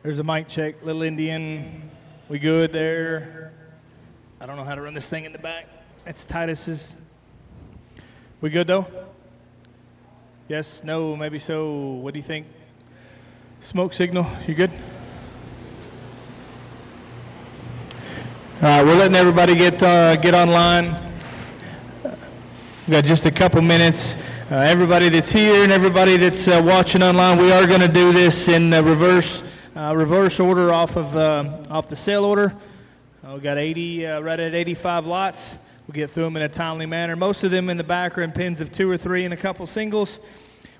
There's a mic check. Little Indian. We good there? I don't know how to run this thing in the back. That's Titus's. We good though? Yes, no, maybe so. What do you think? Smoke signal, you good? All right, we're letting everybody get online. We've got just a couple minutes. Everybody that's here and everybody that's watching online, we are going to do this in reverse order off the sale order. We got 80 right at 85 lots. We'll get through them in a timely manner. Most of them in the back are in pins of 2 or 3 and a couple singles.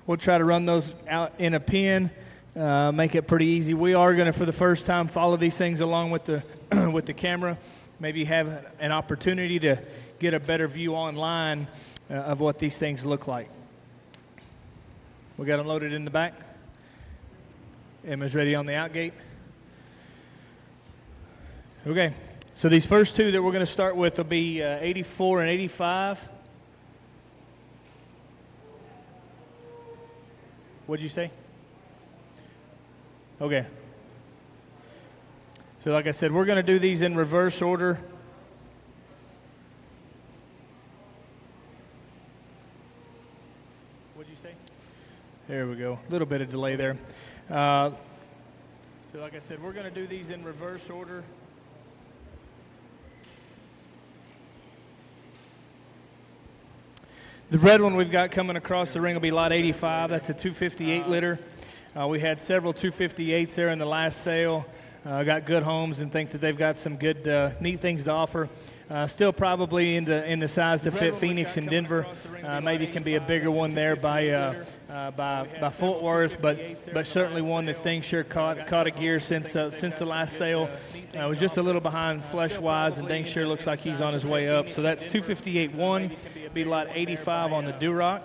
We'll try to run those out in a pin, make it pretty easy. We are going to, for the first time, follow these things along with the with the camera. Maybe have an opportunity to get a better view online of what these things look like. We got them loaded in the back. Emma's ready on the outgate. Okay, so these first two that we're going to start with will be 84 and 85. What'd you say? Okay. So like I said, we're going to do these in reverse order. What'd you say? There we go. A little bit of delay there. So like I said, we're going to do these in reverse order. The red one we've got coming across the ring will be lot 85. That's a 258 liter. We had several 258s there in the last sale. Got good homes and think that they've got some good, neat things to offer. Still probably in the size to fit Phoenix and Denver. Maybe can be a bigger one there by Fort Worth, but certainly one that's dang sure caught a gear since the last sale. Was just a little behind flesh-wise, and dang sure looks like he's on his way up. So that's 258-1. Be lot 85 on the Duroc.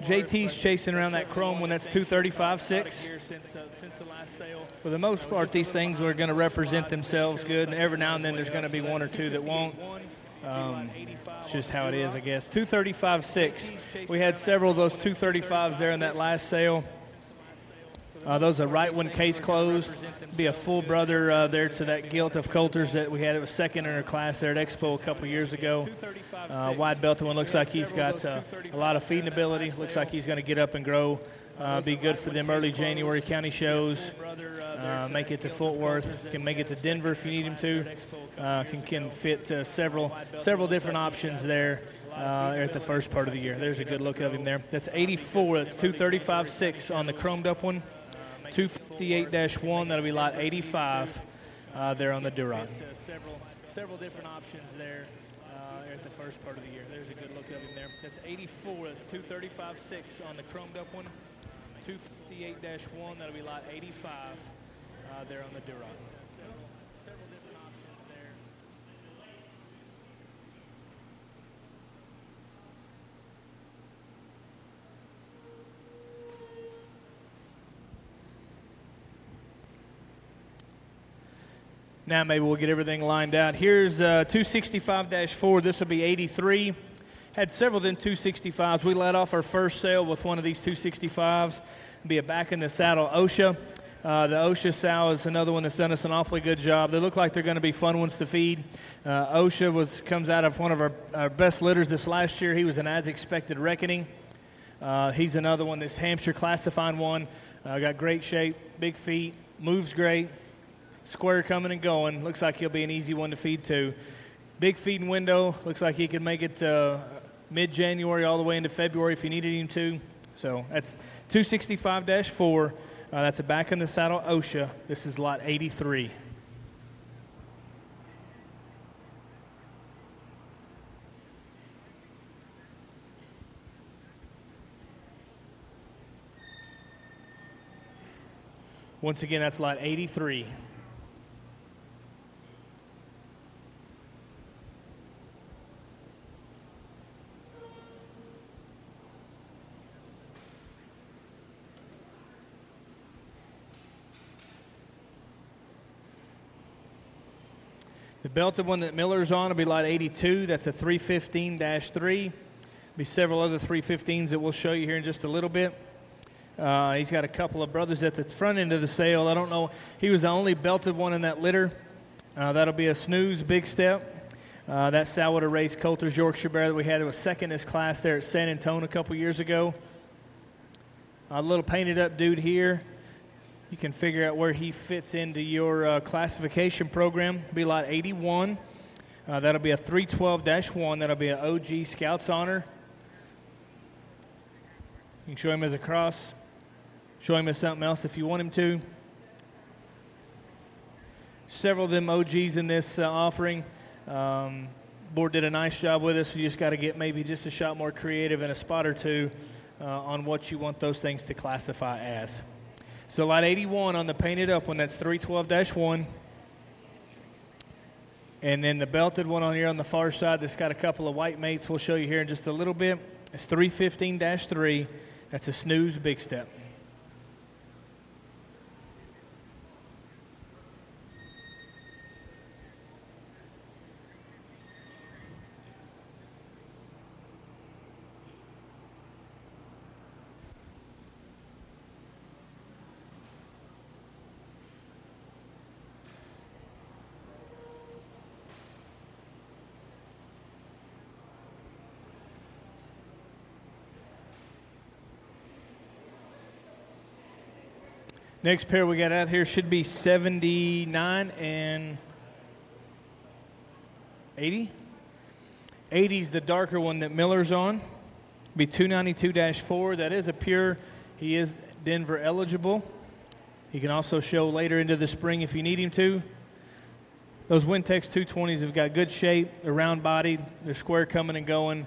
JT's chasing around that chrome one. That's 235-6. For the most part, these things are going to represent themselves good, and every now and then there's going to be one or two that won't. It's just how it is, I guess. 235-6. We had several of those 235s there in that last sale. Those are right when case closed. Be a full brother there to that Gilt of Coulter's that we had. It was second in our class there at Expo a couple years ago. Wide belted one. Looks like he's got a lot of feeding ability. Looks like he's going to get up and grow. Be good for them early January county shows. Make it to Fort Worth. Can make it to Denver if you need him to. Can fit several different options there at the first part of the year. There's a good look of him there. That's 84. That's 235-6 on the chromed up one. 258-1. That'll be lot 85 there on the Duroc. Several different options there at the first part of the year. There's a good look of him there. That's 84. That's 235-6 on the chromed up one. 258-1. That'll be lot 85 there on the Duroc. Several different options there. Now maybe we'll get everything lined out. Here's 265-4. This will be 83. Had several then 265s. We let off our first sale with one of these 265s. It'll be a back in the saddle OSHA. The OSHA sow is another one that's done us an awfully good job. They look like they're going to be fun ones to feed. OSHA comes out of one of our best litters this last year. He was an as expected reckoning. He's another one, this Hampshire classifying one. Got great shape, big feet, moves great. Square coming and going. Looks like he'll be an easy one to feed too. Big feeding window. Looks like he could make it mid-January all the way into February if you needed him to. So that's 265-4. That's a back in the saddle OSHA. This is lot 83. Once again, that's lot 83. The belted one that Miller's on will be lot 82. That's a 315-3. Be several other 315s that we'll show you here in just a little bit. He's got a couple of brothers at the front end of the sale. I don't know. He was the only belted one in that litter. That'll be a Snooze Big Step. That sow would have raced Coulter's Yorkshire Bear that we had. It was second in his class there at San Antonio a couple years ago. A little painted up dude here. You can figure out where he fits into your classification program. It'll be lot 81. That'll be a 312-1. That'll be an OG Scouts Honor. You can show him as a cross. Show him as something else if you want him to. Several of them OGs in this offering. Board did a nice job with us. You just got to get maybe just a shot more creative and a spot or two on what you want those things to classify as. So lot 81 on the painted up one, that's 312-1. And then the belted one on here on the far side that's got a couple of white mates we'll show you here in just a little bit. It's 315-3. That's a Snooze Big Step. Next pair we got out here should be 79 and 80. 80's the darker one that Miller's on. Be 292-4. That is a pure. He is Denver eligible. He can also show later into the spring if you need him to. Those WinTex 220s have got good shape. They're round bodied. They're square coming and going.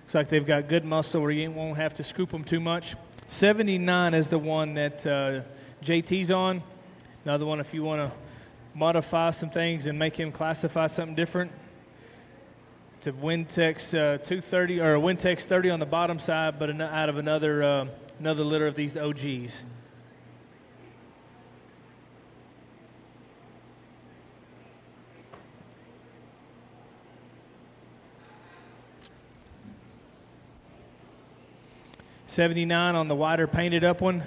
Looks like they've got good muscle where you won't have to scoop them too much. 79 is the one that JT's on. Another one if you want to modify some things and make him classify something different. It's a WinTex 230 or a WinTex 30 on the bottom side, but out of another litter of these OGs. $79 on the wider painted up one.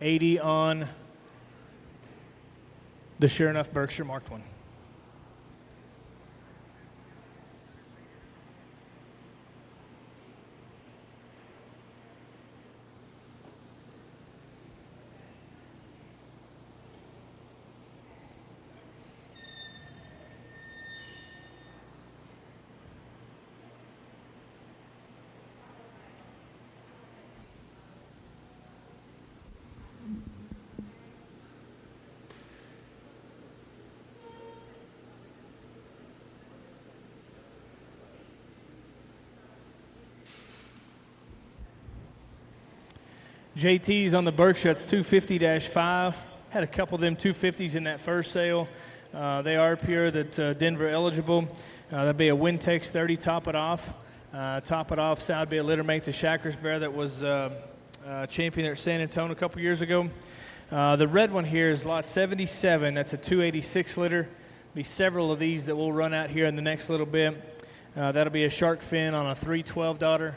$80 on the Sure Enough Berkshire marked one. JT's on the Berkshire, it's 250-5. Had a couple of them 250s in that first sale. They are pure, that Denver eligible. That'd be a WinTex 30, top it off. Top it off, so would be a litter mate to Shacker's Bear that was champion there at San Antonio a couple years ago. The red one here is lot 77. That's a 286 litter. Be several of these that we'll run out here in the next little bit. That'll be a shark fin on a 312 daughter.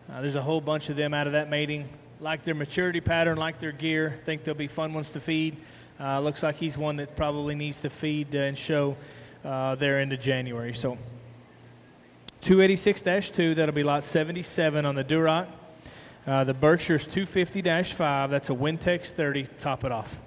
There's a whole bunch of them out of that mating. Like their maturity pattern, like their gear. Think they'll be fun ones to feed. Looks like he's one that probably needs to feed and show there into January. So 286-2, that'll be lot 77 on the Duroc. The Berkshire's 250-5, that's a WinTex 30, top it off.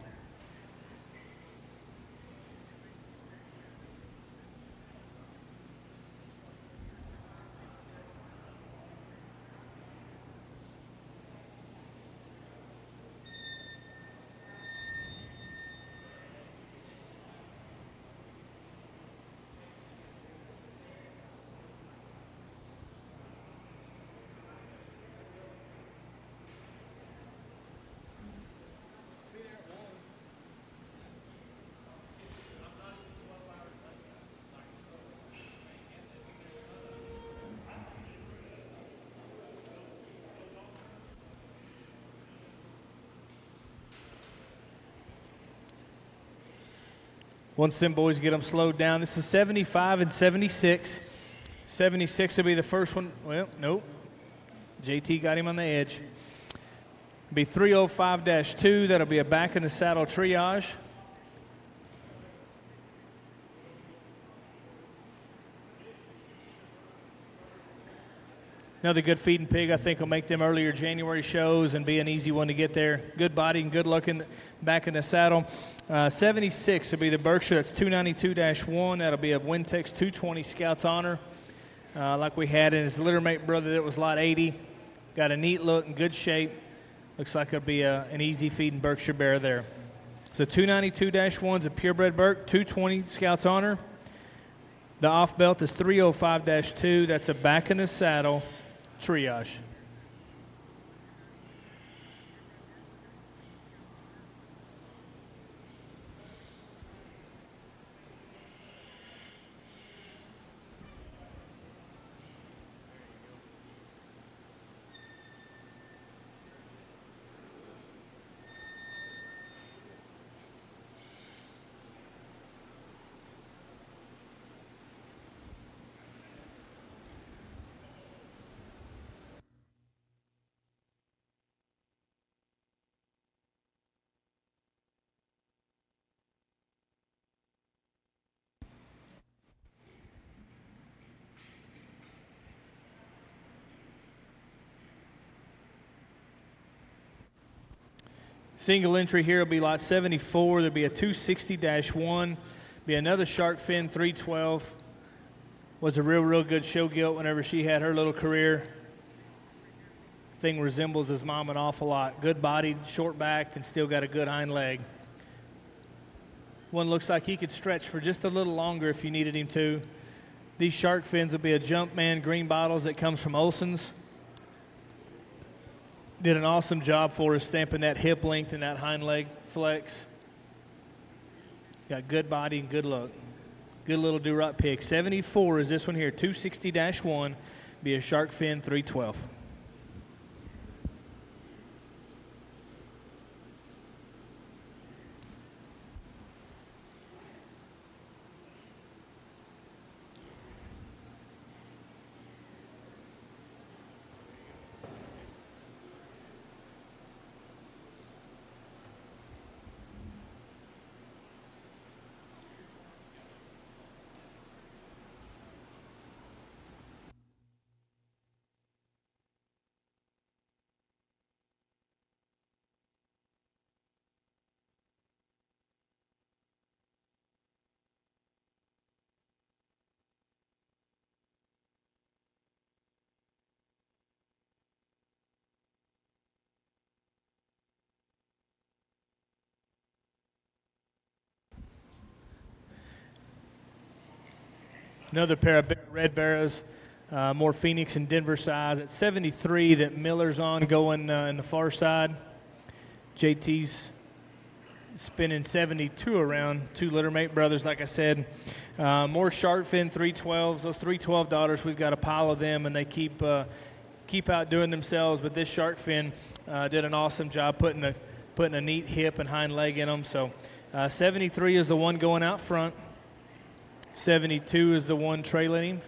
Once them boys get them slowed down, this is 75 and 76. 76 will be the first one. Well, nope. JT got him on the edge. Be 305-2. That'll be a back in the saddle triage. Another good feeding pig, I think, will make them earlier January shows and be an easy one to get there. Good body and good looking back in the saddle. 76 will be the Berkshire. That's 292-1. That'll be a WinTex 220 Scouts Honor, like we had in his littermate brother that was lot 80. Got a neat look and good shape. Looks like it'll be an easy feeding Berkshire bear there. So 292-1 is a purebred Berk, 220 Scouts Honor. The off belt is 305-2. That's a back in the saddle triage. Single entry here will be lot 74. There'll be a 260-1. Be another shark fin 312. Was a real good show gilt whenever she had her little career. Thing resembles his mom an awful lot. Good bodied, short backed, and still got a good hind leg. One looks like he could stretch for just a little longer if you needed him to. These shark fins will be a Jumpman green bottles that comes from Olson's. Did an awesome job for us stamping that hip length and that hind leg flex. Got good body and good look. Good little do-right pick. 74 is this one here, 260-1. Be a shark fin 312. Another pair of red barrows, more Phoenix and Denver size. At 73 that Miller's on going in the far side. JT's spinning 72 around. Two littermate brothers, like I said. More shark fin 312s. Those 312 daughters, we've got a pile of them, and they keep outdoing themselves. But this shark fin did an awesome job putting a neat hip and hind leg in them. So 73 is the one going out front. 72 is the one trailing him.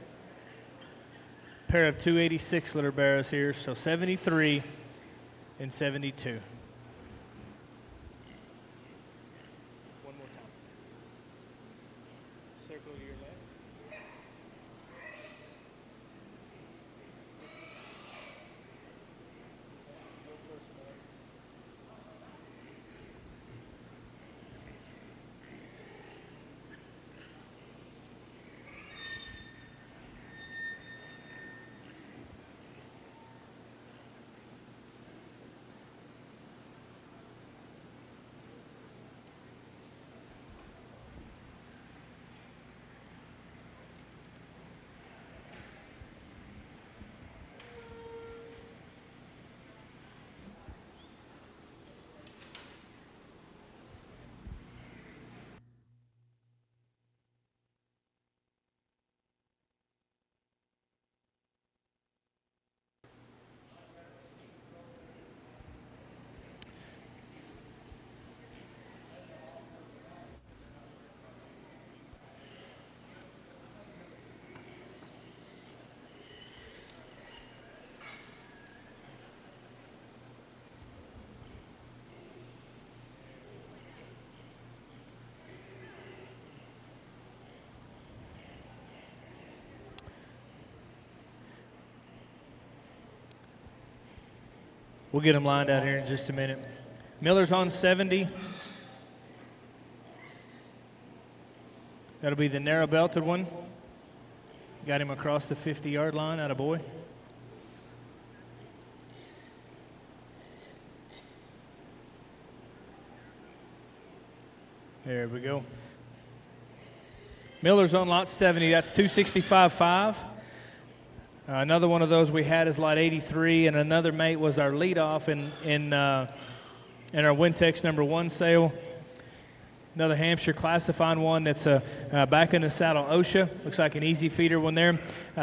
Pair of 286 litter barrows here, so 73 and 72. One more time. Circle to your left. Go first, Miller. We'll get them lined out here in just a minute. Miller's on 70. That'll be the narrow belted one. Got him across the 50-yard line, atta boy. There we go. Miller's on lot 70. That's 265.5. Another one of those we had is lot 83, and another mate was our leadoff in our WinTex number 1 sale. Another Hampshire classifying one that's back in the saddle OSHA. Looks like an easy feeder one there.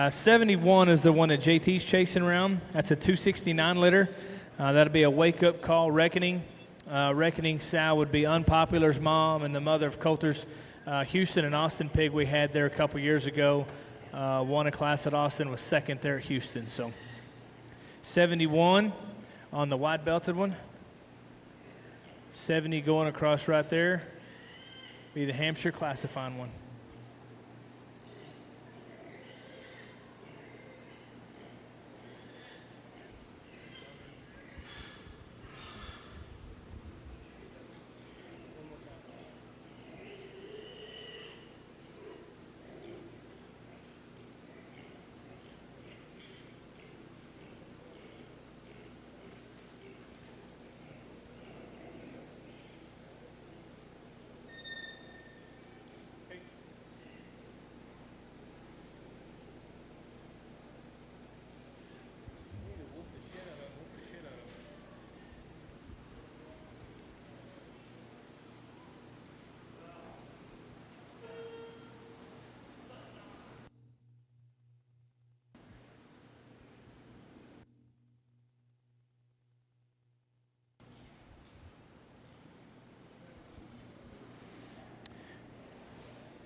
71 is the one that JT's chasing around. That's a 269 litter. That'll be a wake-up call reckoning. Reckoning sow would be Unpopular's mom and the mother of Coulter's Houston and Austin pig we had there a couple years ago. Won a class at Austin, was second there at Houston. So 71 on the wide belted one. 70 going across right there. Be the Hampshire classifying one.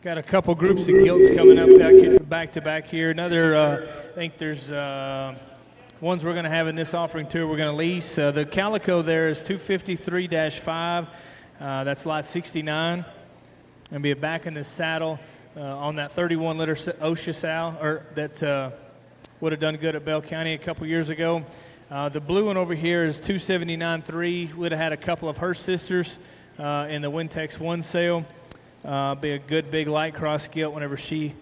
Got a couple groups of gilts coming up back to back here. Another, I think there's ones we're going to have in this offering too. We're going to lease. The calico there is 253-5. That's lot 69. And be back in the saddle on that 31-liter OSHA sow, or that would have done good at Bell County a couple years ago. The blue one over here is 279.3. Would have had a couple of her sisters in the WinTex 1 sale. Be a good big light cross gilt whenever she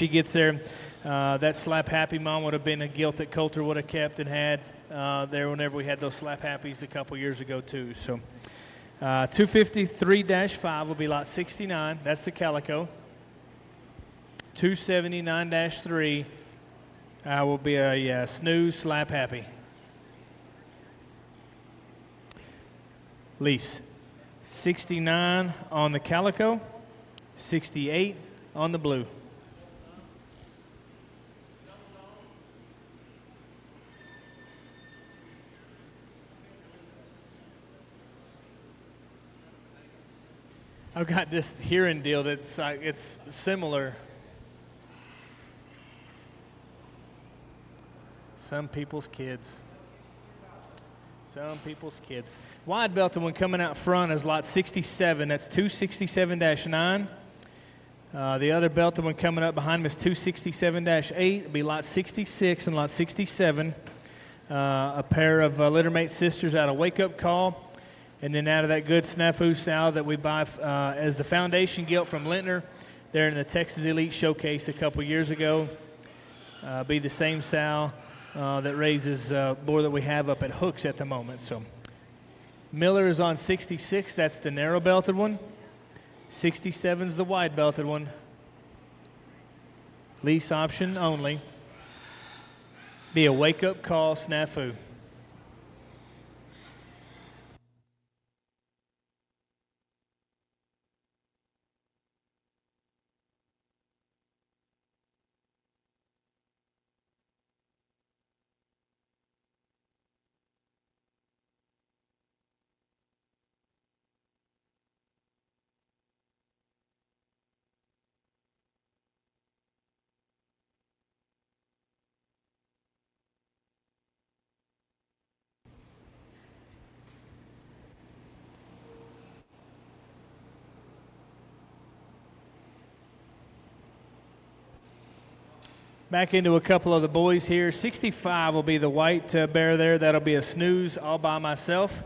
gets there. That Slap Happy mom would have been a gilt that Coulter would have kept and had there whenever we had those Slap Happies a couple years ago too. So 253-5 will be lot 69. That's the calico. 279-3 will be a snooze Slap Happy. Lease. 69 on the calico. 68 on the blue. I've got this hearing deal that's it's similar. Some people's kids. Some people's kids. Wide belted one coming out front is lot 67. That's 267-9. The other belted one coming up behind him is 267-8. It'll be lot 66 and lot 67. A pair of littermate sisters out of Wake Up Call. And then out of that good snafu sow that we buy as the foundation gilt from Lintner there in the Texas Elite Showcase a couple years ago. Be the same sow that raises more that we have up at Hooks at the moment. So Miller is on 66. That's the narrow belted one. 67 is the wide belted one. Lease option only. Be a Wake Up Call snafu. Back into a couple of the boys here. 65 will be the white bear there. That'll be a snooze all by myself.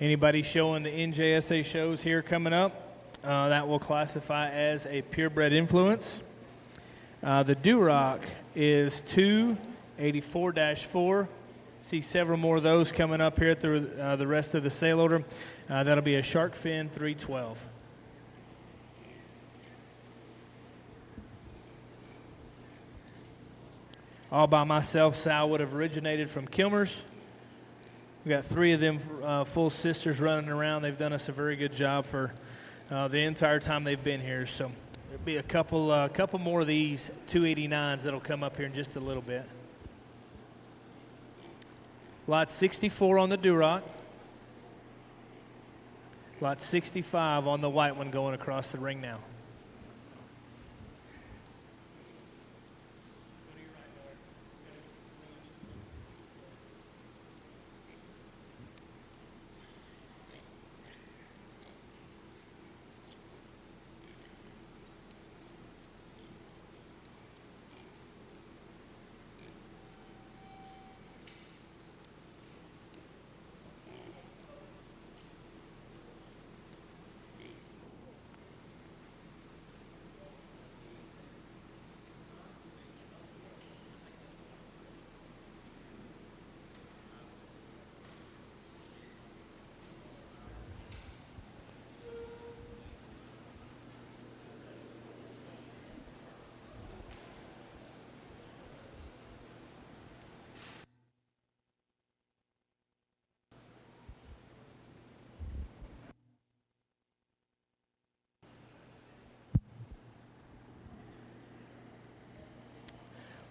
Anybody showing the NJSA shows here coming up, that will classify as a purebred influence. The Duroc is 284-4. See several more of those coming up here through the rest of the sale order. That'll be a shark fin 312. All by myself, Sal would have originated from Kilmer's. We got 3 of them full sisters running around. They've done us a very good job for the entire time they've been here. So there'll be a couple more of these 289s that'll come up here in just a little bit. Lot 64 on the Duroc. Lot 65 on the white one going across the ring now.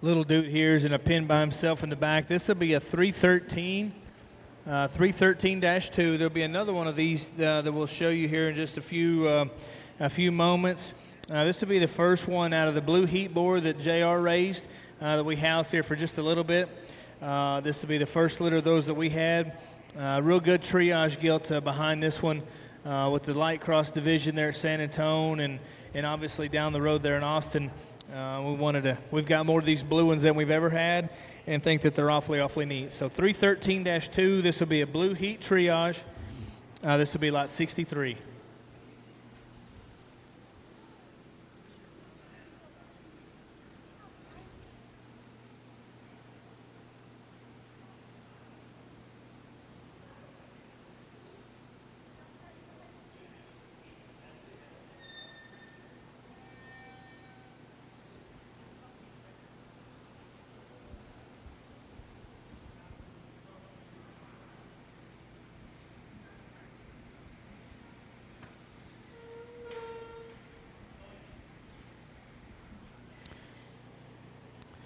Little dude here is in a pin by himself in the back. This will be a 313, 313-2. There'll be another one of these that we'll show you here in just a few moments. This will be the first one out of the blue heat board that JR raised that we housed here for just a little bit. This will be the first litter of those that we had. Real good triage gilt behind this one with the light cross division there at San Antonio and obviously down the road there in Austin. We've got more of these blue ones than we've ever had and think that they're awfully neat. So 313-2, this will be a blue heat triage. This will be lot 63.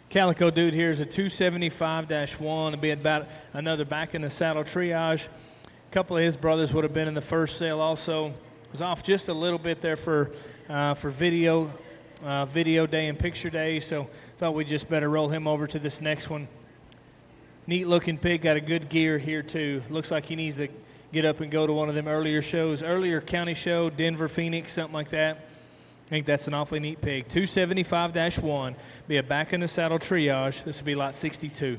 Calico dude here is a 275-1. It'll be about another back in the saddle triage. A couple of his brothers would have been in the first sale also. Was off just a little bit there for video day and picture day, so thought we just better roll him over to this next one. Neat looking pig, got a good gear here too. Looks like he needs to get up and go to one of them earlier county show, Denver, Phoenix, something like that. I think that's an awfully neat pig. 275-1, be a back in the saddle triage. This will be lot 62.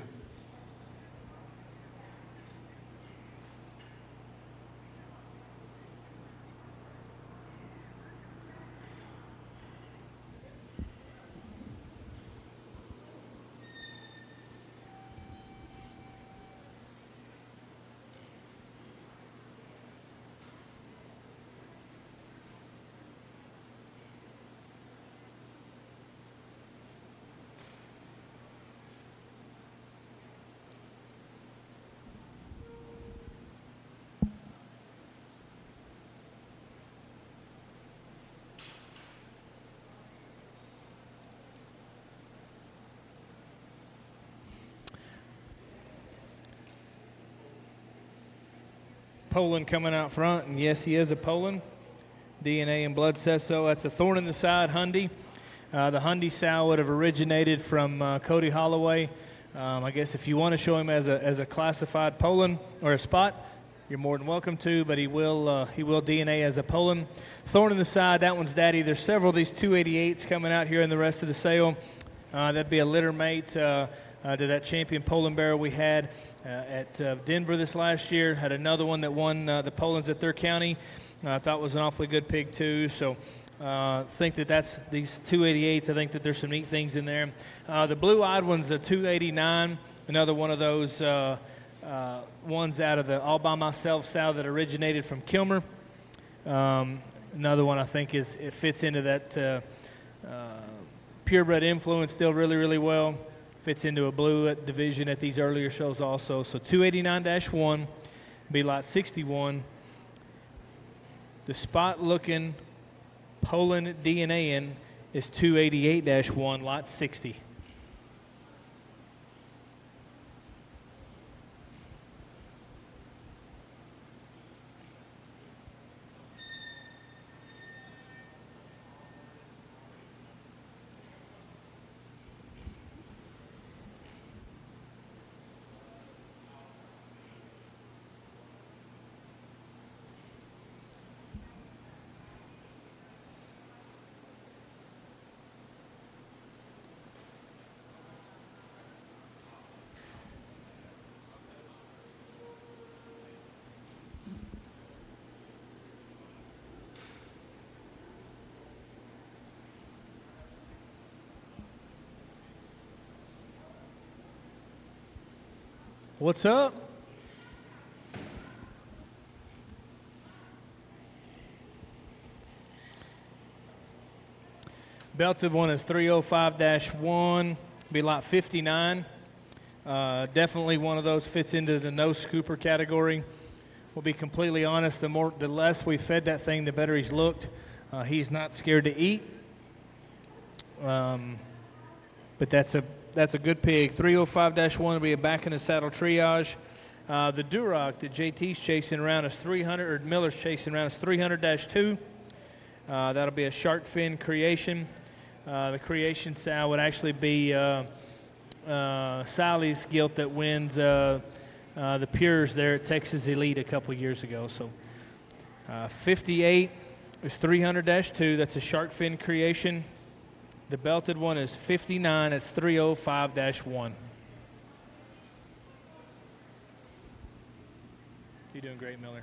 Poland coming out front, and yes, he is a Poland. DNA and blood says so. That's a thorn in the side Hundy. The Hundy sow would have originated from Cody Holloway. I guess if you want to show him as a classified Poland or a spot, you're more than welcome to, but he will DNA as a Poland. Thorn in the side, that one's daddy. There's several of these 288s coming out here in the rest of the sale. That'd be a litter mate to that champion Poland Barrel we had at Denver this last year. Had another one that won the Polands at their county. I thought was an awfully good pig too. So think that's these 288s. I think that there's some neat things in there. The blue-eyed one's a 289. Another one of those ones out of the All By Myself sow that originated from Kilmer. Another one I think it fits into that purebred influence still really, really well. Fits into a blue division at these earlier shows also. So 289-1, be lot 61. The spot-looking Poland DNA in is 288-1, lot 60. What's up? Belted one is 305-1, be lot 59. Definitely one of those fits into the no scooper category. We'll be completely honest, the less we fed that thing, the better he's looked. He's not scared to eat. But that's a good pig. 305-1 will be a back in the saddle triage. The Duroc that JT's chasing around is 300, or Miller's chasing around is 300-2. That'll be a shark fin creation. The creation sow would actually be Sally's gilt that wins the Pures there at Texas Elite a couple years ago. So 58 is 300-2. That's a shark fin creation. The belted one is 59. It's 305-1. You're doing great, Miller.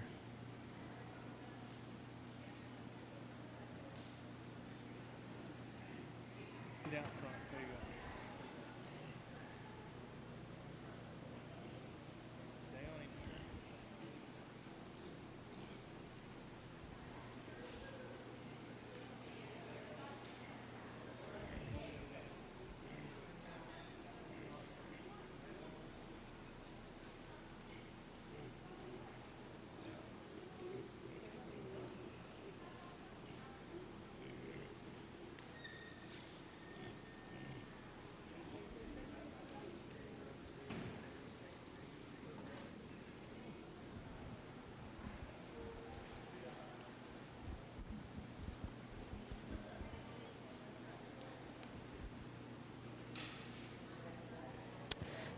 Get out front. There you go. Stay on him.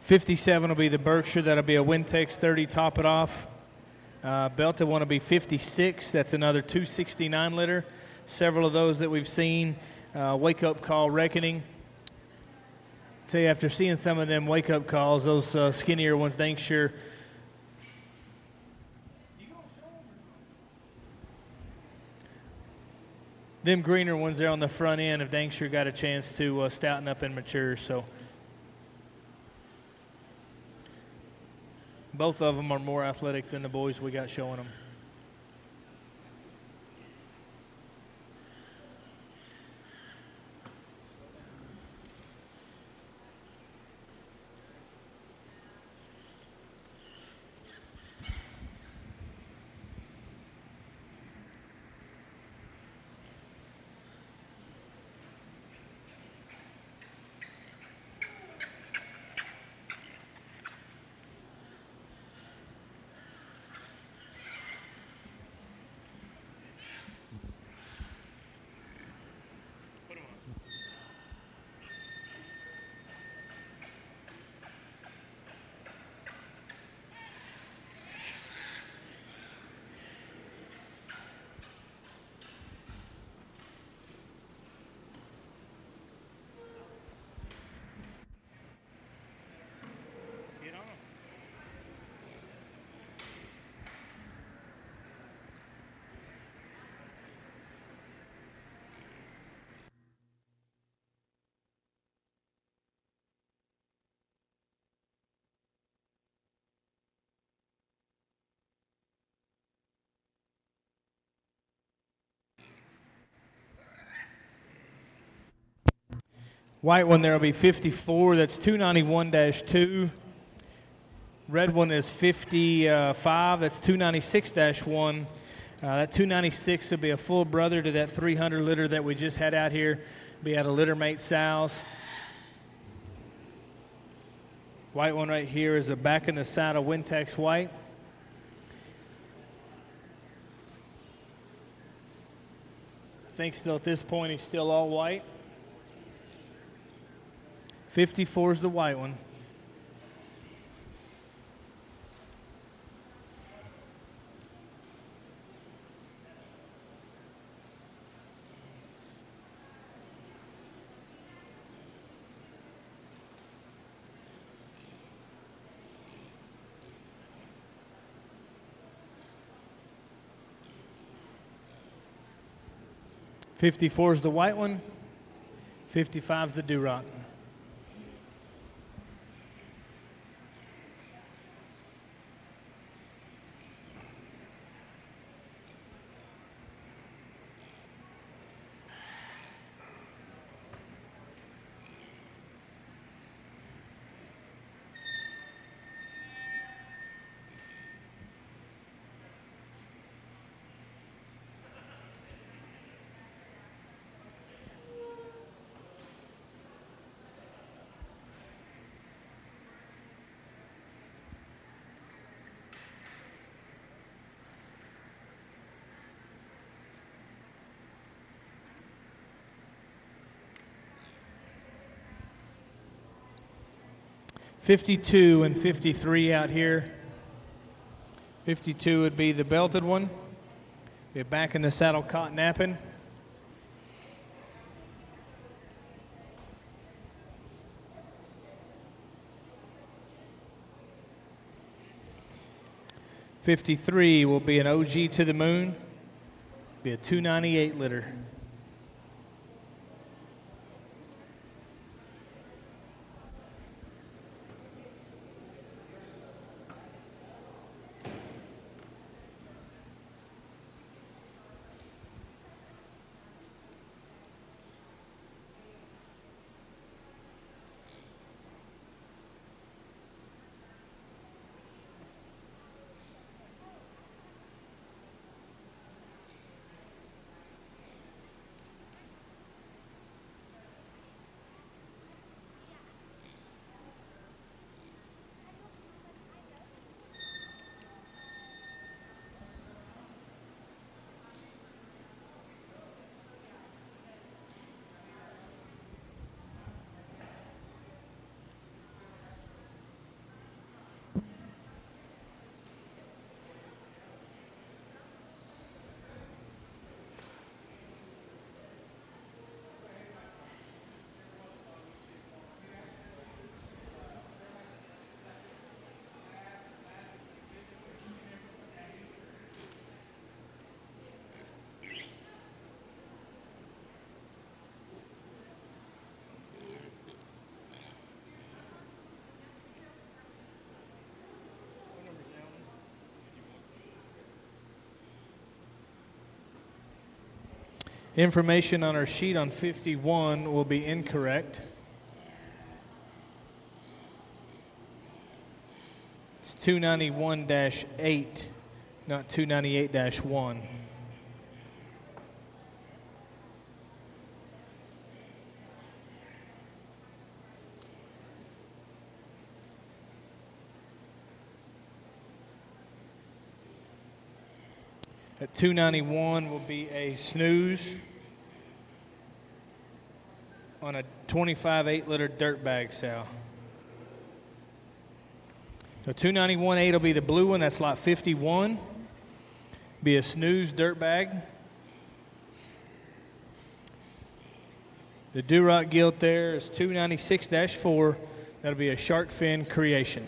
$57 will be the Berkshire. That'll be a WinTex 30, top it off. Belted one will be 56. That's another 269 liter. Several of those that we've seen. Wake up call reckoning. Tell you, after seeing some of them wake up calls, those skinnier ones, dang sure. Them greener ones there on the front end have dang sure got a chance to stouten up and mature. So both of them are more athletic than the boys we got showing them. White one there will be 54. That's 291-2. Red one is 55. That's 296-1. That 296 will be a full brother to that 300 litter that we just had out here. Be at a litter mate sows. White one right here is a back in the saddle WinTex white. I think still at this point he's still all white. 54 is the white one. $54 is the white one. 55 is the Duroc. $52 and $53 out here. 52 would be the belted one. Be back in the saddle caught napping. $53 will be an OG to the moon. Be a 298 litter. Information on our sheet on 51 will be incorrect. It's 291-8, not 298-1. At 291 will be a snooze on a 25 8-liter dirt bag sow. So 291-8 will be the blue one. That's lot 51. Be a snooze dirt bag. The Duroc gilt there is 296-4. That'll be a shark fin creation.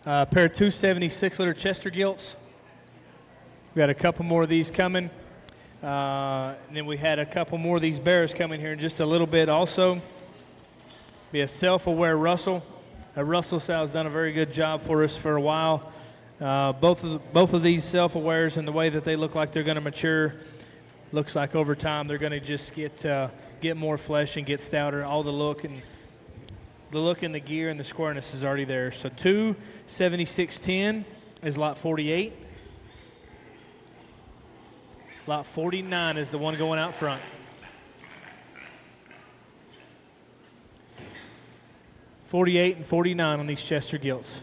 A pair of 276 liter Chester gilts. We got a couple more of these coming. And then we had a couple more of these bears coming here in just a little bit also. Be a self-aware Russell. Russell sow's done a very good job for us for a while. Both of these self-awares and the way that they look like they're going to mature, looks like over time they're going to just get more flesh and get stouter. All the look and the gear and the squareness is already there. So 27610 is lot 48. Lot 49 is the one going out front. $48 and $49 on these Chester gilts.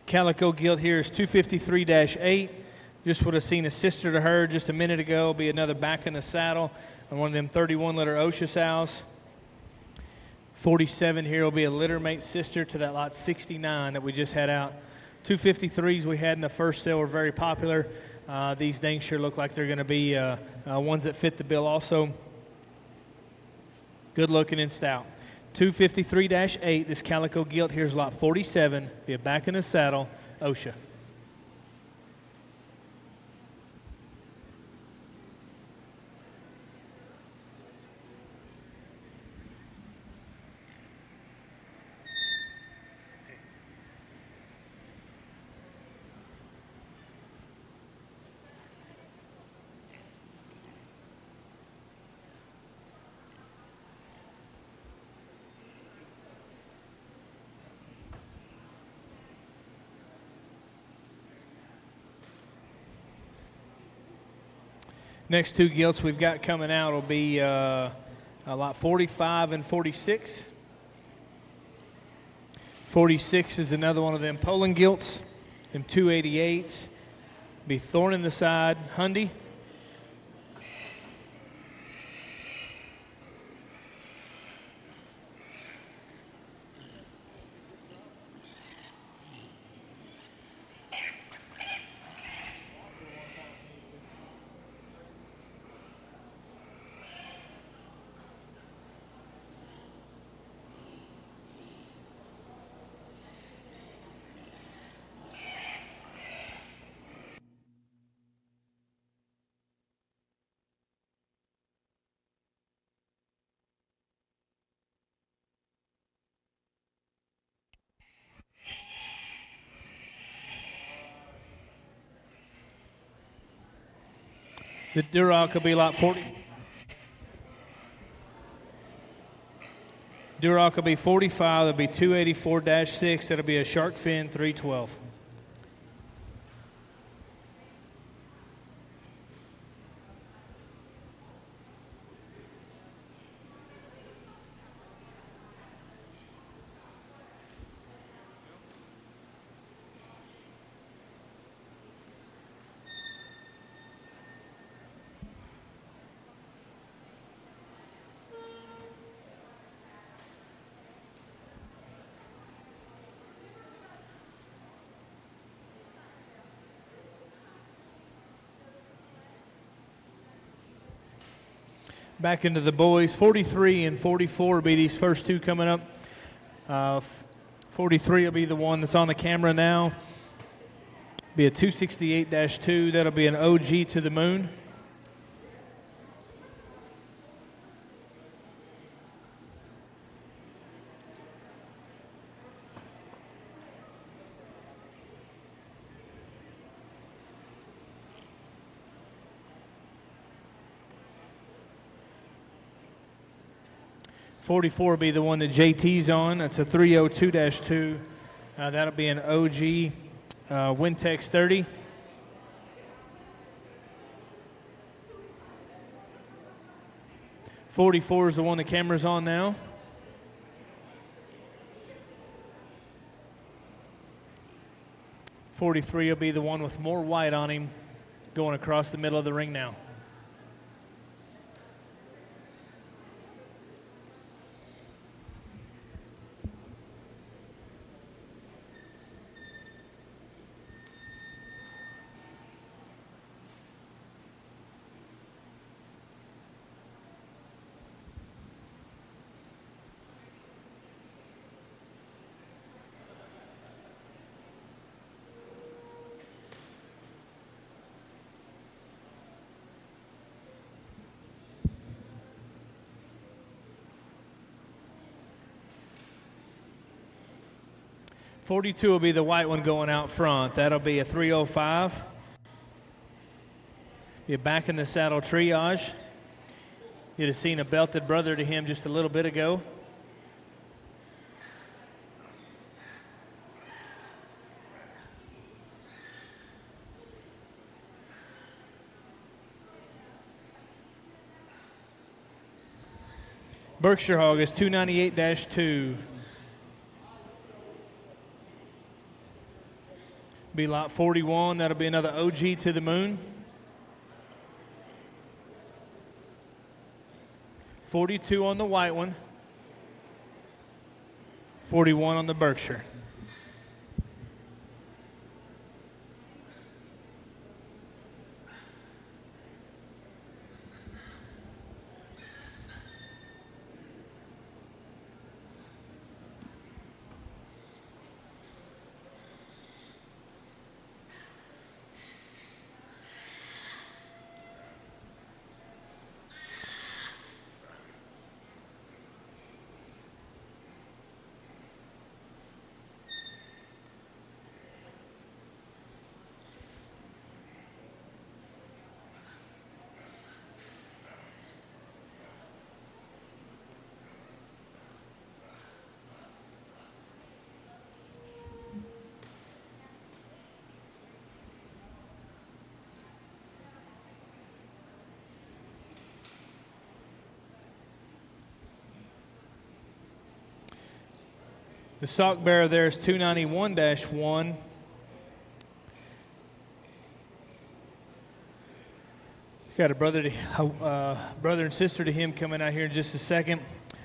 Calico gilt here is 253-8. Just would have seen a sister to her just a minute ago. Be another back in the saddle on one of them 31-liter OSHA sows. 47 here will be a litter mate sister to that lot 69 that we just had out. 253s we had in the first sale were very popular. These dang sure look like they're going to be ones that fit the bill also. Good looking and stout. 253-8, this Calico gilt here's lot 47. Be a back in the saddle, OSHA. Next two gilts we've got coming out will be lot 45 and 46. 46 is another one of them Poland gilts, them 288s. Be thorn in the side, Hyundai. The Duroc will be lot 40. Duroc will be 45. That'll be 284-6. That'll be a shark fin 312. Back into the boys. 43 and 44 will be these first two coming up. 43 will be the one that's on the camera now. Be a 268-2. That'll be an OG to the moon. '44 will be the one that JT's on. That's a 302-2. That'll be an OG WinTex 30. '44 is the one the camera's on now. 43 will be the one with more white on him going across the middle of the ring now. .42 will be the white one going out front. That'll be a 305. You're back in the saddle triage. You'd have seen a belted brother to him just a little bit ago. Berkshire Hog is 298-2. Be lot 41. That'll be another OG to the moon. 42 on the white one. 41 on the Berkshire. The sock bearer there is 291-1. Got a brother and sister to him coming out here in just a second.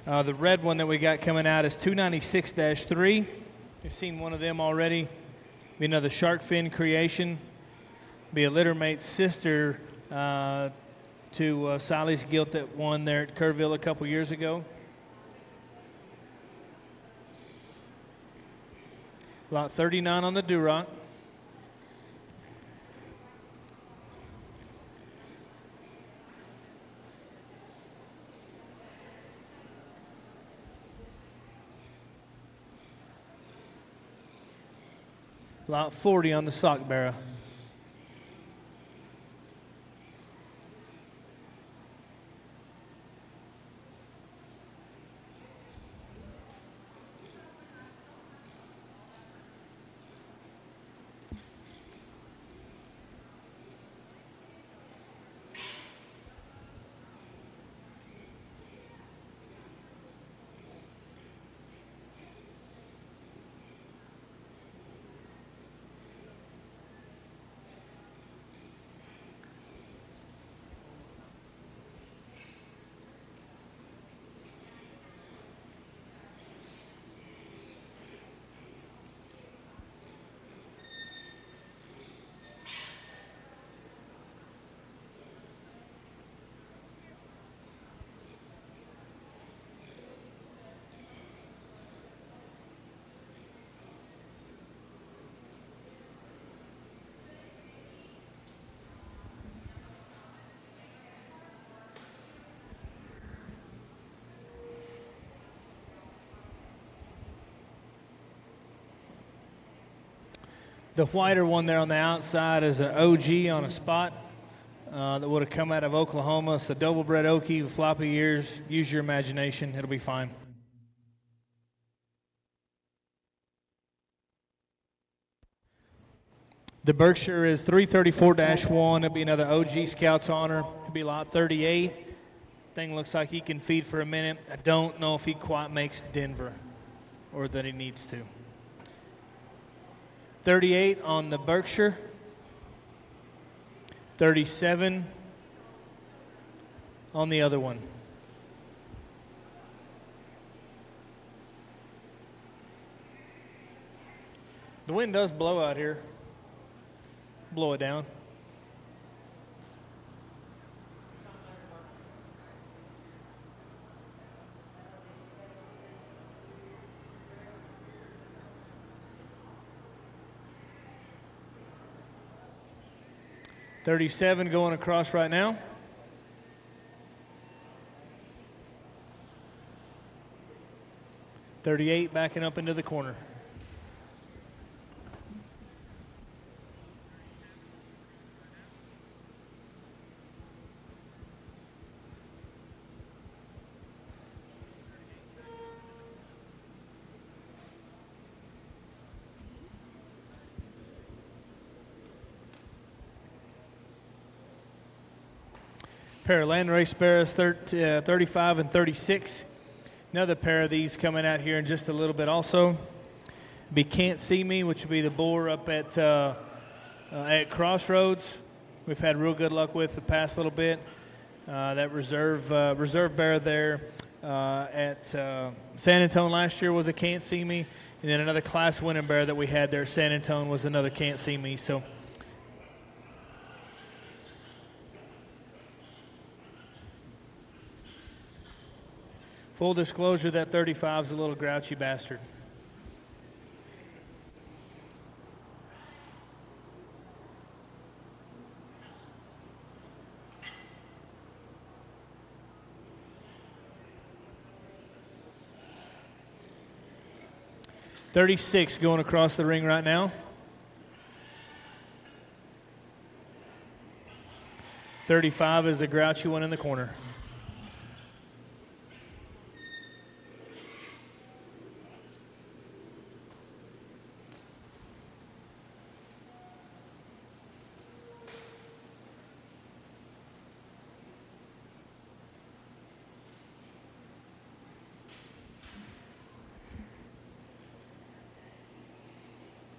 The red one that we got coming out is 296-3. You've seen one of them already. Be another shark fin creation. Be a littermate sister to Sally's Gilt that won there at Kerrville a couple years ago. Lot 39 on the Duroc. Lot 40 on the sock bearer. The whiter one there on the outside is an OG on a spot that would have come out of Oklahoma. It's a double-bred Okie with floppy ears. Use your imagination. It'll be fine. The Berkshire is 334-1. It'll be another OG Scouts Honor. It'll be lot 38. Thing looks like he can feed for a minute. I don't know if he quite makes Denver or that he needs to. 38 on the Berkshire. 37 on the other one. The wind does blow out here. Blow it down. .37 going across right now. .38 backing up into the corner. Pair of land race bears 35 and 36. Another pair of these coming out here in just a little bit also. Be Can't See Me, which will be the boar up at Crossroads. We've had real good luck with the past little bit. That reserve bear there at San Antonio last year was a Can't See Me. And then another class winning bear that we had there at San Antonio was another Can't See Me. So full disclosure, that 35 is a little grouchy bastard. .36 going across the ring right now. .35 is the grouchy one in the corner.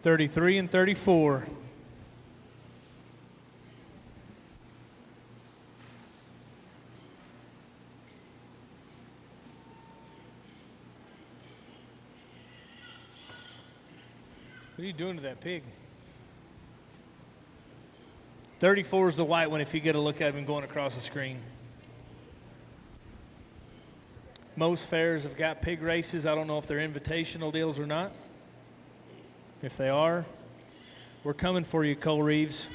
.33 and .34. What are you doing to that pig? 34 is the white one if you get a look at him going across the screen. Most fairs have got pig races. I don't know if they're invitational deals or not. If they are, we're coming for you, Cole Reeves.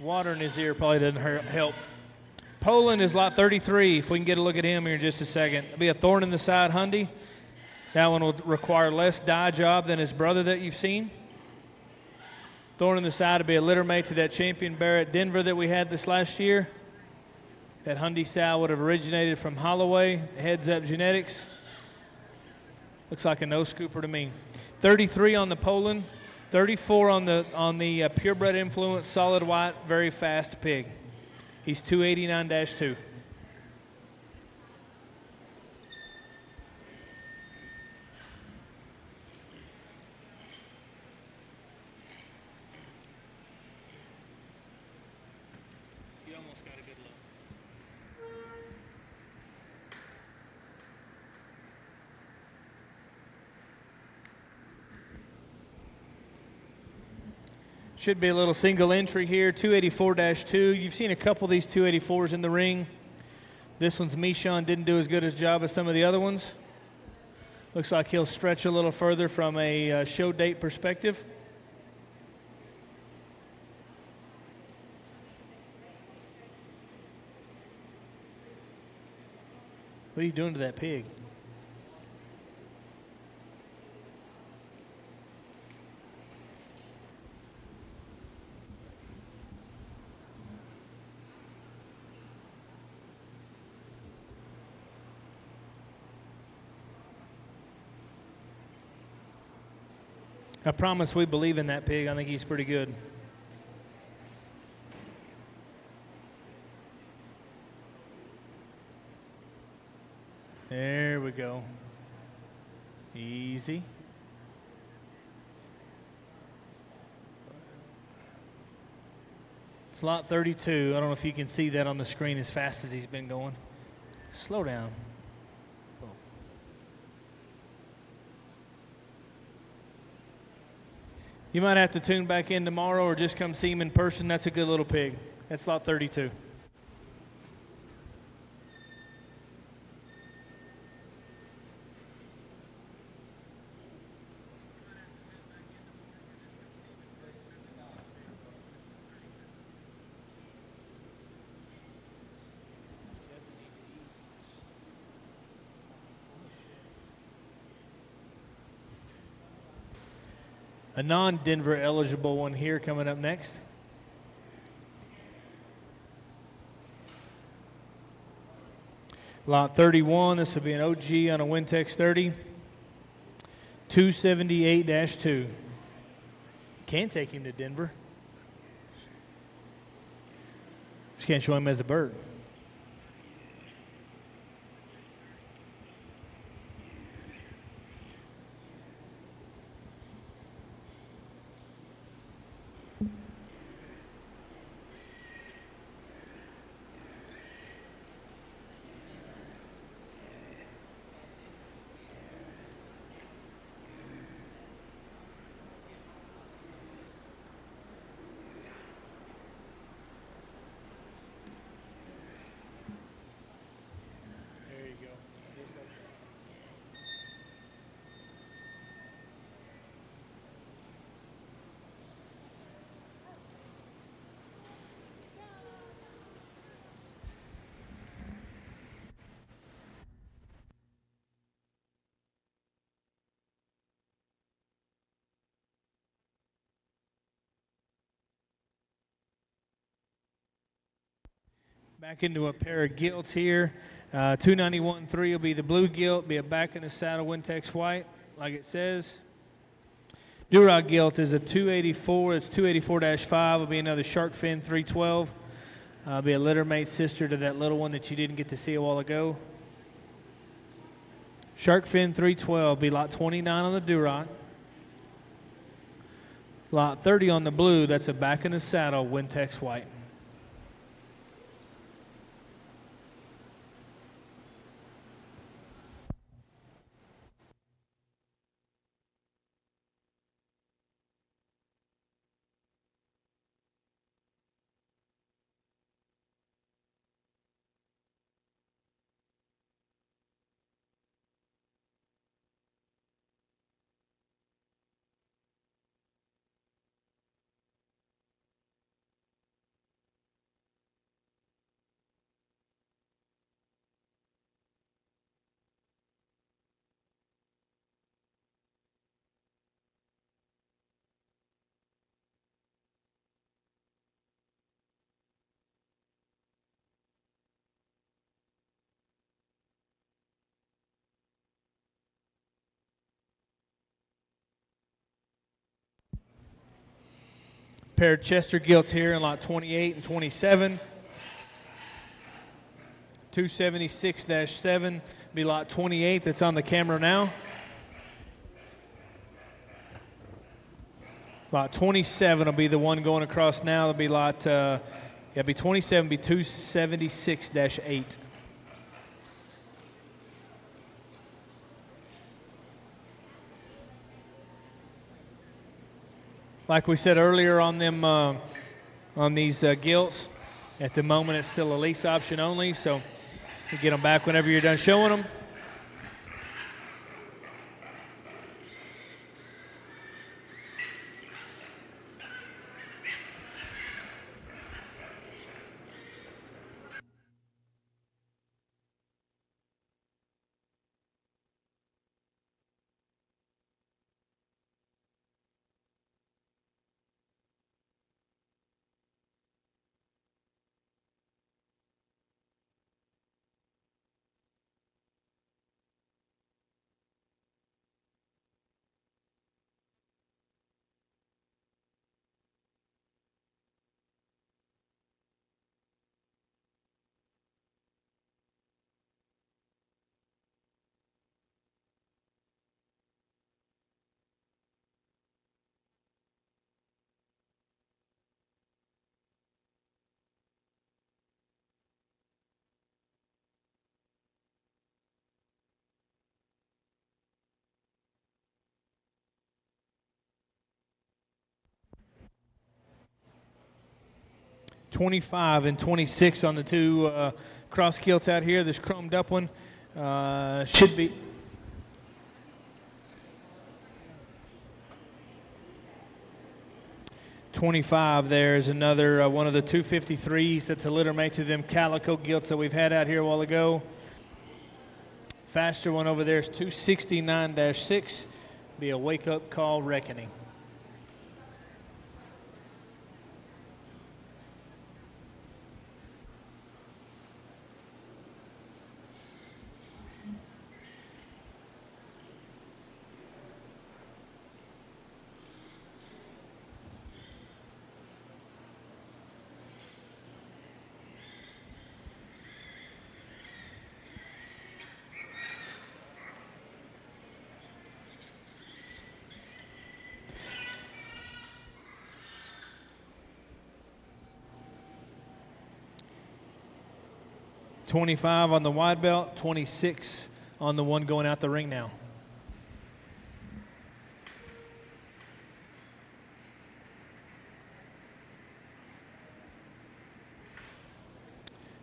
Water in his ear probably doesn't help. Poland is lot 33. If we can get a look at him here in just a second. It'll be a thorn in the side Hundy. That one will require less dye job than his brother that you've seen. Thorn in the side will be a litter mate to that champion bear at Denver that we had this last year. That Hundy sow would have originated from Holloway, Heads Up Genetics. Looks like a no-scooper to me. 33 on the Poland, 34 on the purebred influence, solid white, very fast pig. He's 289-2. Should be a little single entry here, 284-2. You've seen a couple of these 284s in the ring. This one's Michon, didn't do as good a job as some of the other ones. Looks like he'll stretch a little further from a show date perspective. What are you doing to that pig? I promise we believe in that pig. I think he's pretty good. There we go. Easy. It's lot 32. I don't know if you can see that on the screen as fast as he's been going. Slow down. Boom. You might have to tune back in tomorrow or just come see him in person. That's a good little pig. That's lot 32. A non-Denver eligible one here coming up next. Lot 31, this will be an OG on a WinTex 30. 278-2. Can't take him to Denver. Just can't show him as a bird. There you go. Back into a pair of gilts here. 291.3 will be the blue gilt, be a back in the saddle WinTex white, like it says. Durag gilt is a 284. It's 284-5. Will be another shark fin 312. Be a littermate sister to that little one that you didn't get to see a while ago. Shark fin 312 be lot 29 on the Duroc. Lot 30 on the blue. That's a back in the saddle WinTex white. Pair of Chester gilts here in lot 28 and 27. 276-7 be lot 28 that's on the camera now. Lot 27 will be the one going across now. It'll be lot, be 27, be 276-8. Like we said earlier on them, on these gilts, at the moment it's still a lease option only, so you get them back whenever you're done showing them. 25 and 26 on the two cross kilts out here. This chromed up one should be 25. There's another one of the 253s that's a litter mate to them calico gilts that we've had out here a while ago. Faster one over there is 269-6. Be a wake-up call reckoning. $25 on the wide belt, 26 on the one going out the ring now.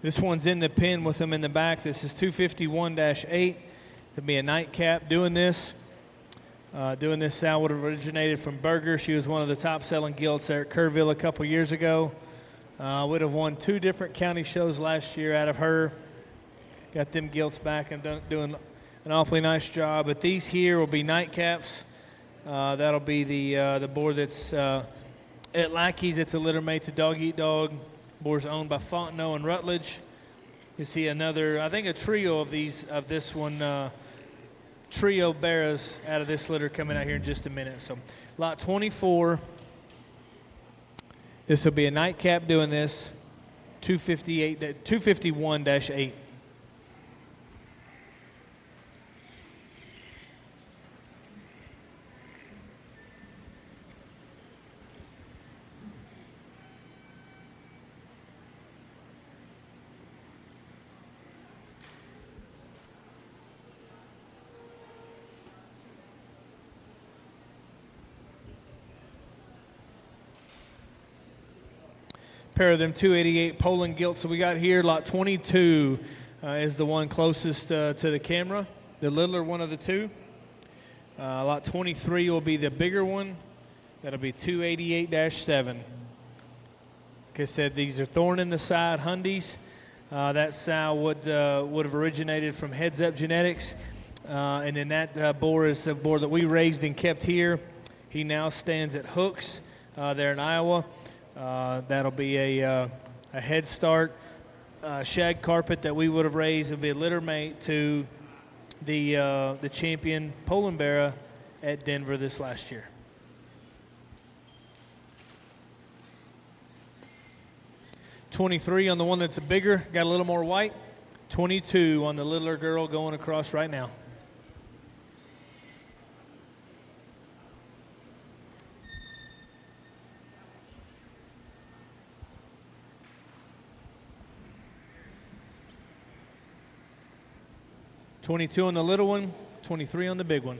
This one's in the pin with them in the back. This is 251-8. It'll be a nightcap doing this. Sow would have originated from Berger. She was one of the top-selling gilts there at Kerrville a couple years ago. Would have won 2 different county shows last year out of her. Got them gilts back and doing an awfully nice job. But these here will be nightcaps. That'll be the boar that's at Lackey's. It's a litter mate to Dog Eat Dog. Boar's owned by Fontenot and Rutledge. You see another, I think a trio of these, of this one, trio bearers out of this litter coming out here in just a minute. So lot 24. This will be a nightcap doing this, 251-8. Pair of them 288 Poland gilts that we got here. Lot 22 is the one closest to the camera, the littler one of the two. Lot 23 will be the bigger one. That'll be 288-7. Like I said, these are thorn in the side Hundies. That sow would have originated from Heads Up Genetics. And then that boar is a boar that we raised and kept here. He now stands at Hooks there in Iowa. That'll be a head start shag carpet that we would have raised. It'll be a litter mate to the champion Poland Bear at Denver this last year. $23 on the one that's a bigger, got a little more white. $22 on the littler girl going across right now. $22 on the little one, $23 on the big one.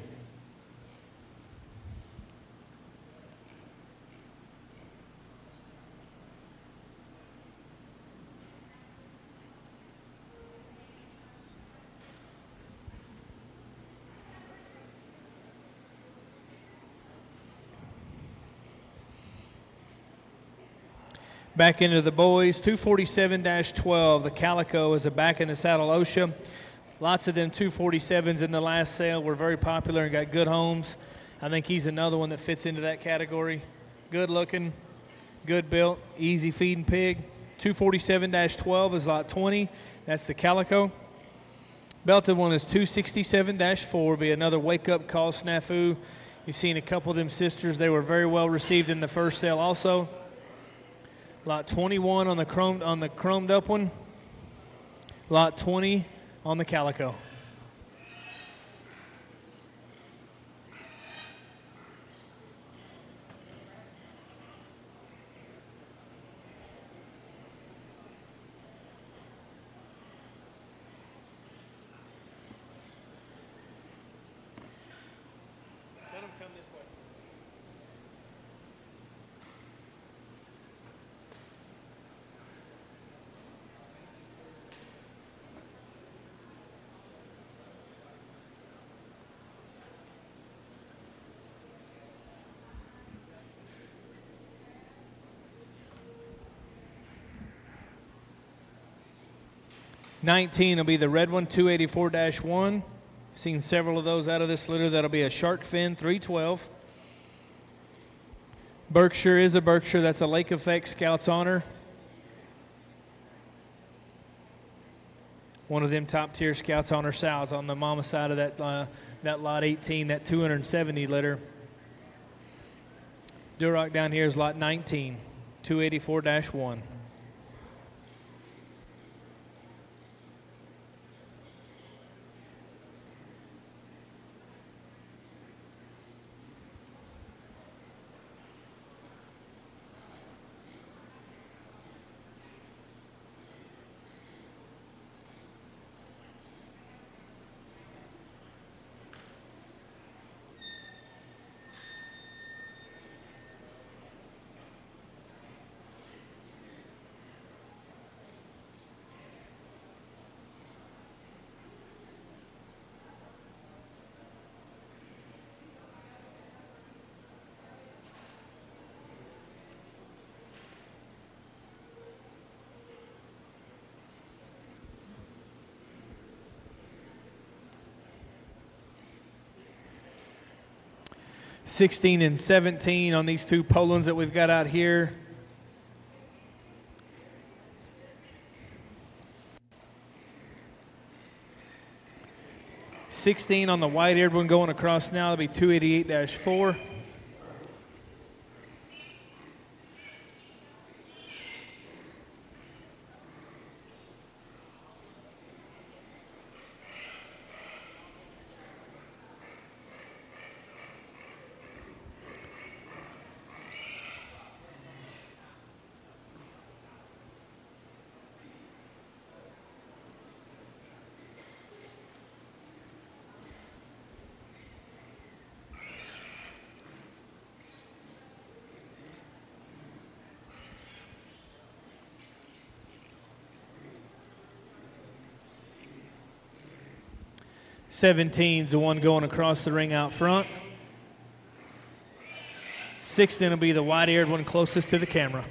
Back into the boys, 247-12. The Calico is a back in the saddle OSHA. Lots of them 247s in the last sale were very popular and got good homes. I think he's another one that fits into that category. Good looking, good built, easy feeding pig. 247-12 is lot 20. That's the Calico. Belted one is 267-4. Be another wake-up call snafu. You've seen a couple of them sisters. They were very well received in the first sale also. Lot 21 on the chromed up one. Lot 20 on the Calico. Let them come this way. 19 will be the red one, 284-1. Seen several of those out of this litter. That'll be a shark fin, 312. Berkshire is a Berkshire. That's a Lake Effect Scouts Honor. One of them top-tier Scouts Honor sows on the mama side of that lot 18, that 270 litter. Duroc down here is lot 19, 284-1. $16 and $17 on these two Polands that we've got out here. $16 on the white-eared one going across now. That'll be 288-4. $17's the one going across the ring out front. $16 will be the white-eared one closest to the camera.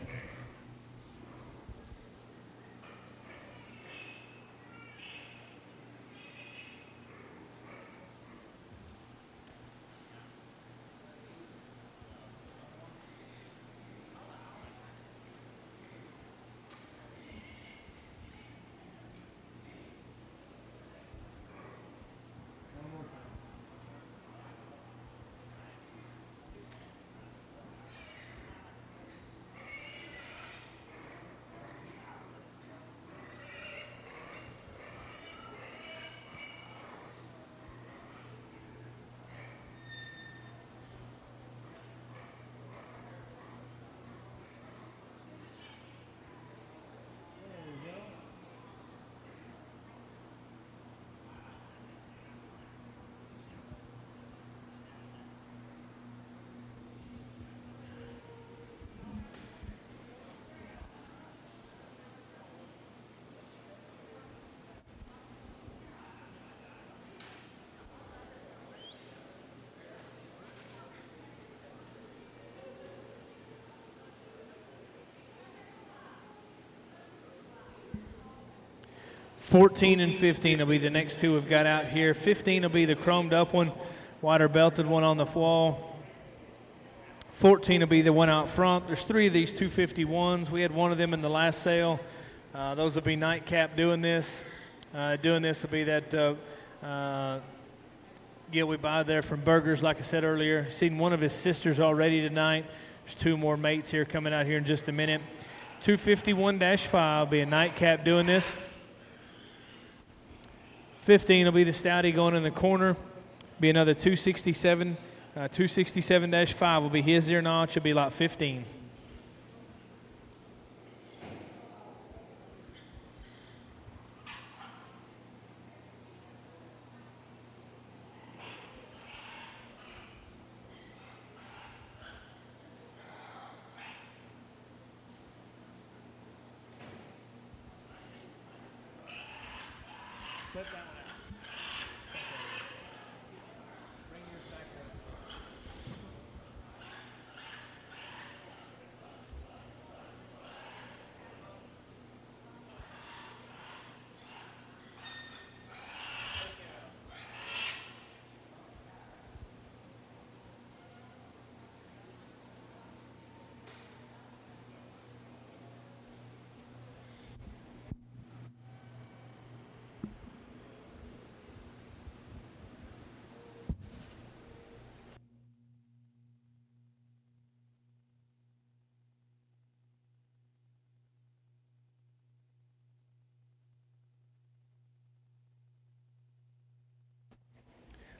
$14 and $15 will be the next two we've got out here. $15 will be the chromed up one, wider belted one on the wall. $14 will be the one out front. There's three of these 251s. We had one of them in the last sale. Those will be nightcap doing this. Doing this will be that gill we buy there from Burgers, like I said earlier. Seen one of his sisters already tonight. There's two more mates here coming out here in just a minute. 251-5 will be a nightcap doing this. 15 will be the Stouty going in the corner. Be another 267. 267-5 will be his ear notch. It'll be lot 15.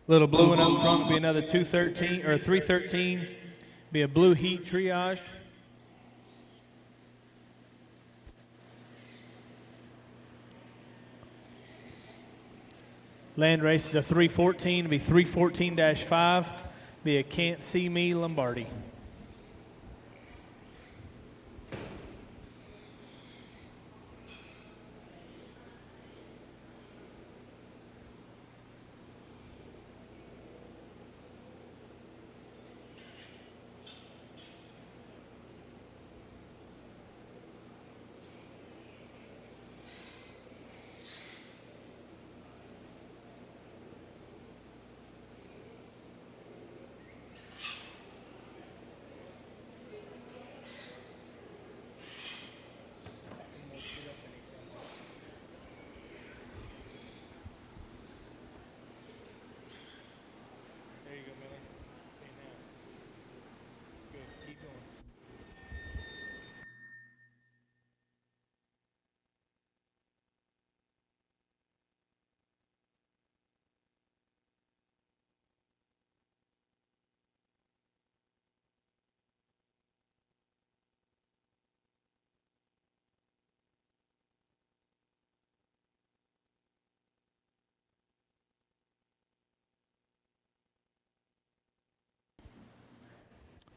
Little blue one up front will be another 213 or 313. Be a blue heat triage. Land race is a 314, be 314-5, be a Can't See Me Lombardi. There you go, Miller. Okay, now. Good. Keep going.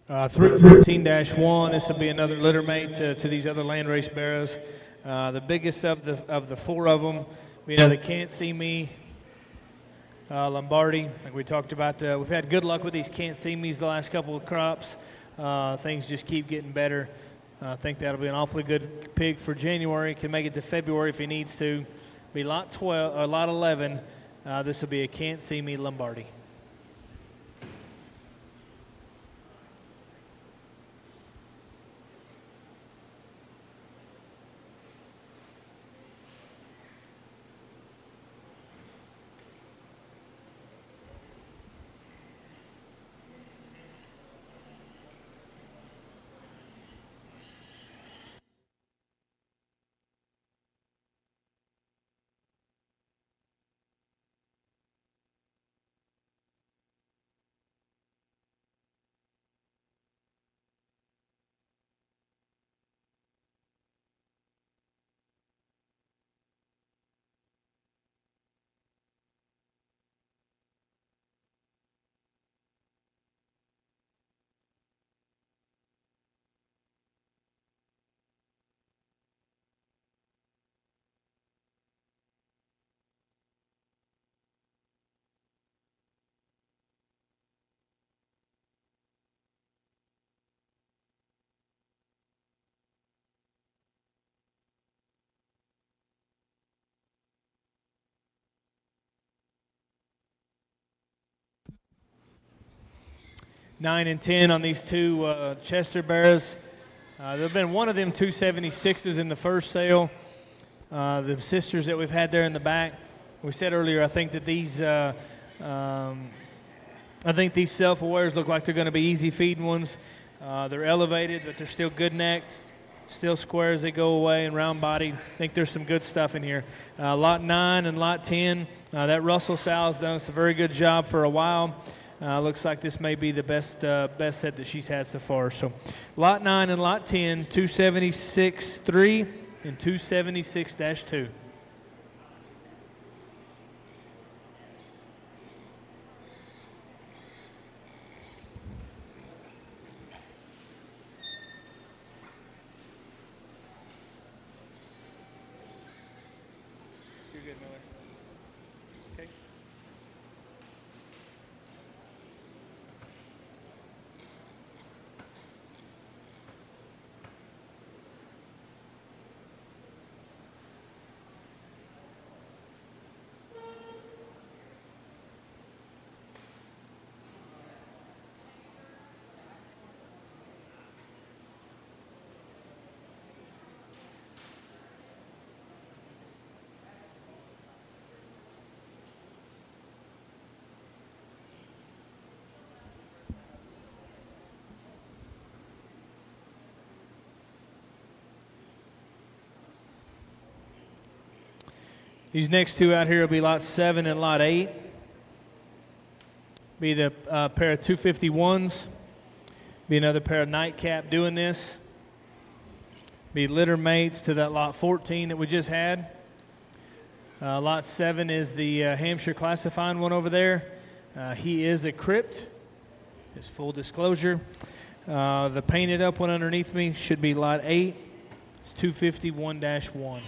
Uh, 314-1. This will be another litter mate to these other landrace barrows. The biggest of the four of them, you know, they Can't See Me Lombardi. Like we talked about, we've had good luck with these Can't See Me's the last couple of crops. Things just keep getting better. I think that'll be an awfully good pig for January. Can make it to February if he needs to. Be lot 12 or lot 11. This will be a Can't See Me Lombardi. Nine and 10 on these two Chester Bears. There have been one of them 276s in the first sale. The sisters that we've had there in the back. We said earlier, I think that these self-awares look like they're going to be easy feeding ones. They're elevated, but they're still good necked, still square as they go away and round bodied. I think there's some good stuff in here. Lot 9 and lot 10. That Russell Sal's done us a very good job for a while. Looks like this may be the best set that she's had so far. So lot 9 and lot 10, 276-3 and 276-2. You're good, Miller. Okay. These next two out here will be lot 7 and lot 8. Be the pair of 251s. Be another pair of nightcap doing this. Be litter mates to that lot 14 that we just had. Lot 7 is the Hampshire classifying one over there. He is a crypt, just full disclosure. The painted up one underneath me should be lot 8. It's 251-1.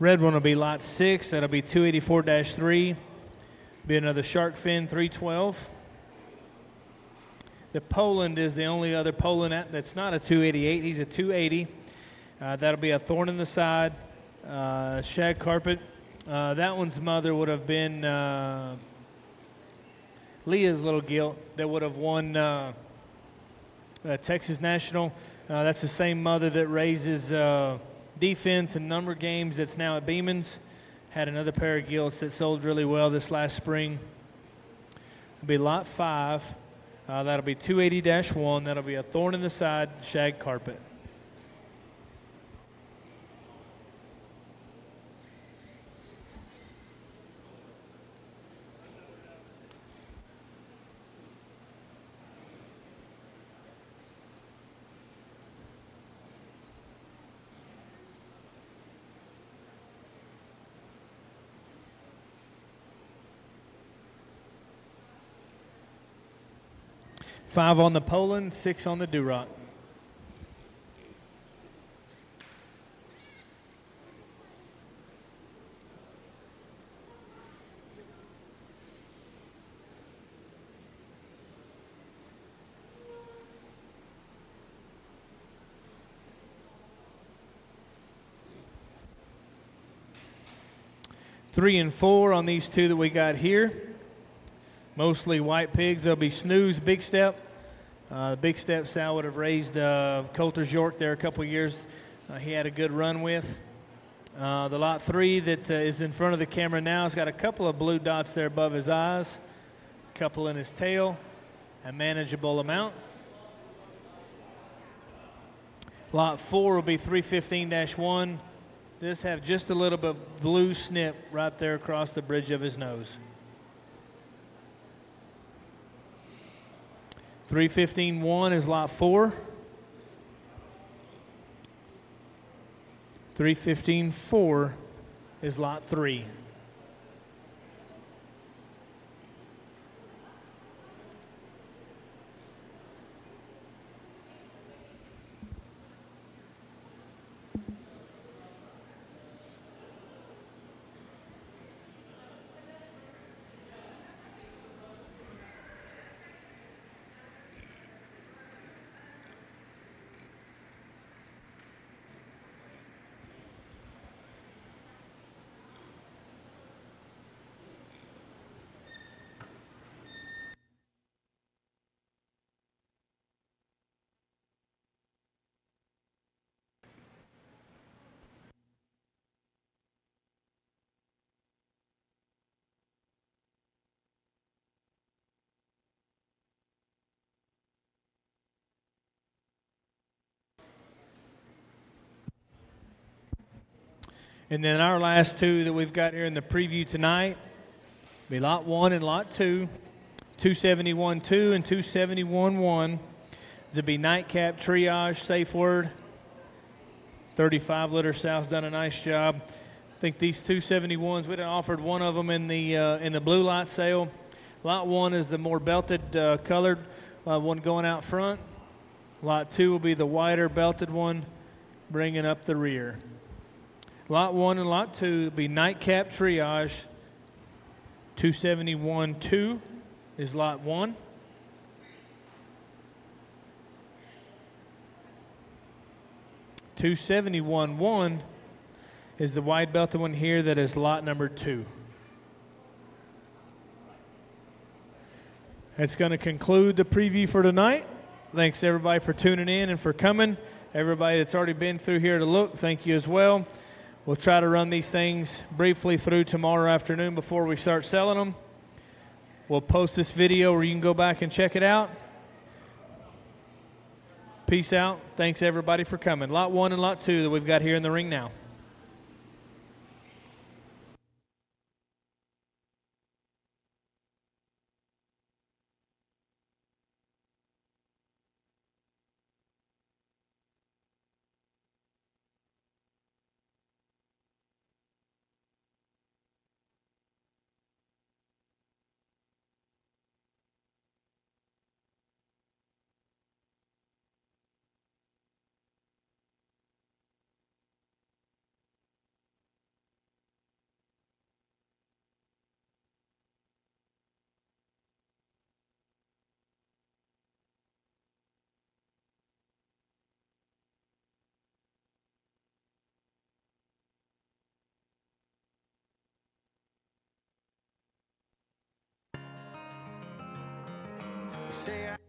Red one will be lot 6. That'll be 284-3. Be another shark fin 312. The Poland is the only other Poland that's not a 288. He's a 280. That'll be a thorn in the side, shag carpet. That one's mother would have been Leah's little gilt that would have won Texas National. That's the same mother that raises defense and number games that's now at Beeman's. Had another pair of gilts that sold really well this last spring. It'll be lot 5. That'll be 280-1. That'll be a thorn in the side shag carpet. Five on the Poland, 6 on the Duroc. Three and 4 on these two that we got here. Mostly white pigs. There'll be Snooze Big Step. Big Step Sal would have raised Coulter's York there a couple years. He had a good run with. The lot 3 that is in front of the camera now has got a couple of blue dots there above his eyes, a couple in his tail, a manageable amount. Lot 4 will be 315-1. This have just a little bit of blue snip right there across the bridge of his nose. 315-1 is lot 4. 315-4 is lot 3. And then our last two that we've got here in the preview tonight be lot 1 and lot 2, 271-2 and 271-1. This will be nightcap, triage, safe word. 35 liter Sal's done a nice job. I think these 271s, we'd offered one of them in the blue lot sale. Lot 1 is the more belted colored one going out front. Lot 2 will be the wider belted one bringing up the rear. Lot 1 and Lot 2 will be nightcap triage. 271-2 is Lot 1. $271.1 is the wide belted one here that is lot number 2. That's going to conclude the preview for tonight. Thanks everybody for tuning in and for coming. Everybody that's already been through here to look, thank you as well. We'll try to run these things briefly through tomorrow afternoon before we start selling them. We'll post this video where you can go back and check it out. Peace out. Thanks everybody for coming. Lot 1 and Lot 2 that we've got here in the ring now.